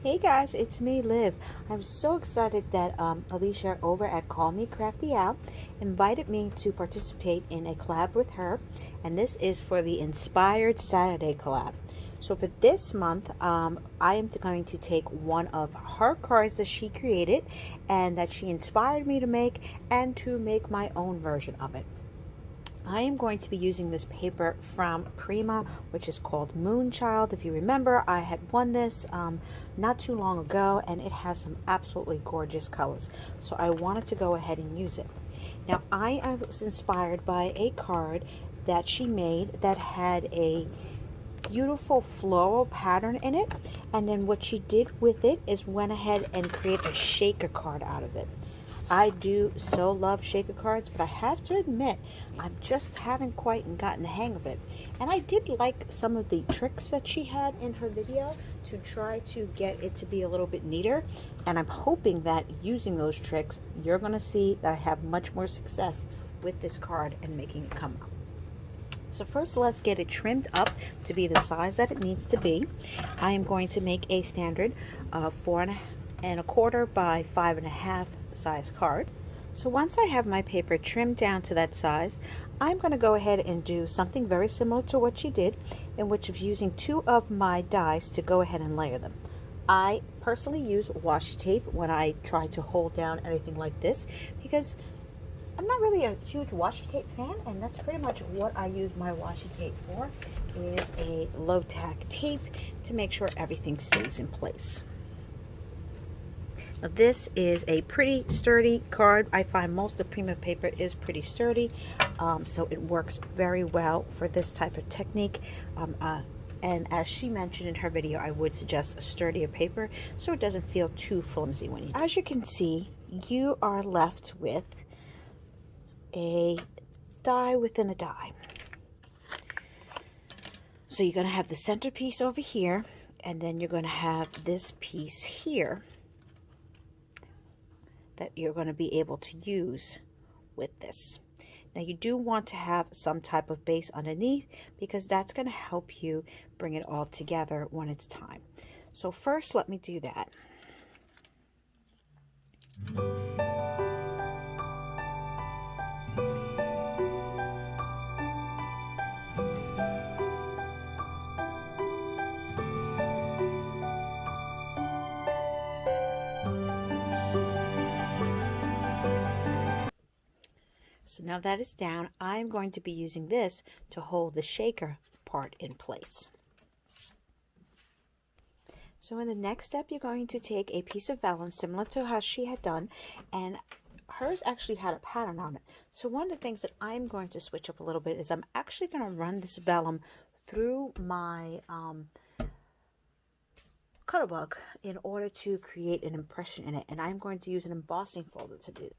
Hey guys, it's me, Liv. I'm so excited that Alicia over at Call Me Crafty Out invited me to participate in a collab with her, and this is for the Inspired Saturday collab. So for this month, I am going to take one of her cards that she created and that she inspired me to make, and to make my own version of it. I am going to be using this paper from Prima, which is called Moonchild. If you remember, I had won this not too long ago, and it has some absolutely gorgeous colors. So I wanted to go ahead and use it. Now, I was inspired by a card that she made that had a beautiful floral pattern in it, and then what she did with it is went ahead and create a shaker card out of it. I do so love shaker cards, but I have to admit, I just haven't quite gotten the hang of it. And I did like some of the tricks that she had in her video to try to get it to be a little bit neater. And I'm hoping that using those tricks, you're going to see that I have much more success with this card and making it come out. So first, let's get it trimmed up to be the size that it needs to be. I am going to make a standard 4¼ by 5½ size card. So once I have my paper trimmed down to that size, I'm going to go ahead and do something very similar to what she did, in which of using 2 of my dies to go ahead and layer them. I personally use washi tape when I try to hold down anything like this, because I'm not really a huge washi tape fan, and that's pretty much what I use my washi tape for, is a low tack tape to make sure everything stays in place. Now, this is a pretty sturdy card. I find most of Prima paper is pretty sturdy, so it works very well for this type of technique. And as she mentioned in her video, I would suggest a sturdier paper so it doesn't feel too flimsy when you. As you can see, you are left with a die within a die. So you're going to have the centerpiece over here, and then you're going to have this piece here that you're going to be able to use with this. Now, you do want to have some type of base underneath, because that's going to help you bring it all together when it's time. So first, let me do that. So now that is down, I'm going to be using this to hold the shaker part in place. So in the next step, you're going to take a piece of vellum similar to how she had done, and hers actually had a pattern on it. So one of the things that I'm going to switch up a little bit is I'm actually going to run this vellum through my cutter book in order to create an impression in it, and I'm going to use an embossing folder to do it.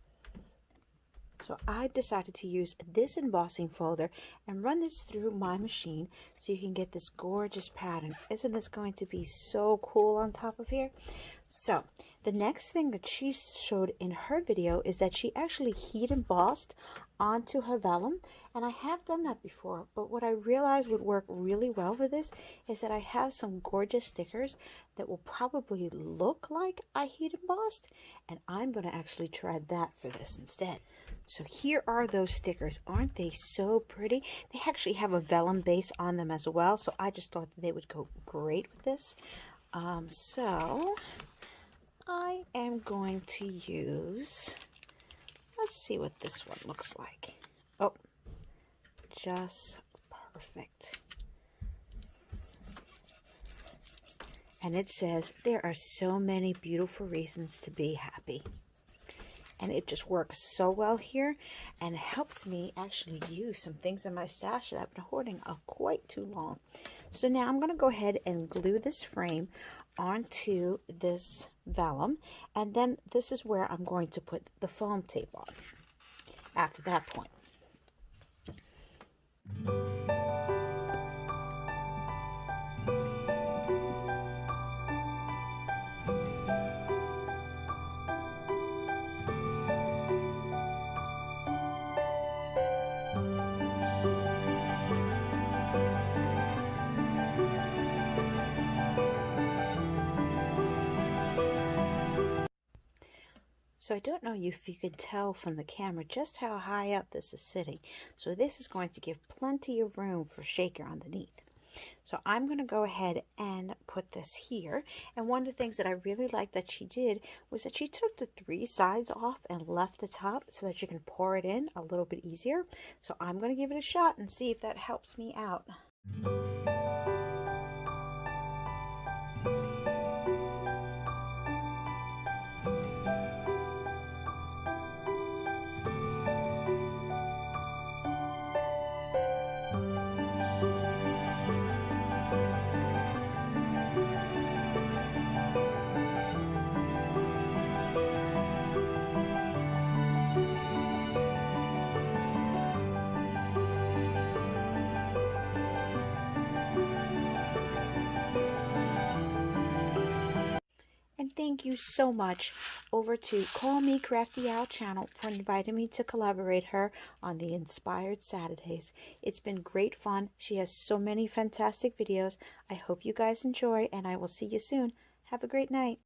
So I decided to use this embossing folder and run this through my machine so you can get this gorgeous pattern. Isn't this going to be so cool on top of here? So the next thing that she showed in her video is that she actually heat embossed onto her vellum, and I have done that before, but what I realized would work really well for this is that I have some gorgeous stickers that will probably look like I heat embossed, and I'm going to actually try that for this instead. So here are those stickers. Aren't they so pretty? They actually have a vellum base on them as well, so I just thought that they would go great with this. So I am going to use, let's see what this one looks like. Oh, just perfect. And it says, there are so many beautiful reasons to be happy. And it just works so well here, and helps me actually use some things in my stash that I've been hoarding quite too long. So now I'm going to go ahead and glue this frame onto this vellum, and then this is where I'm going to put the foam tape on after that point. So I don't know if you can tell from the camera just how high up this is sitting. So this is going to give plenty of room for shaker underneath. So I'm going to go ahead and put this here. And one of the things that I really liked that she did was that she took the 3 sides off and left the top so that you can pour it in a little bit easier. So I'm going to give it a shot and see if that helps me out. And thank you so much over to Call Me Crafty Owl channel for inviting me to collaborate her on the Inspired Saturdays. It's been great fun. She has so many fantastic videos. I hope you guys enjoy, and I will see you soon. Have a great night.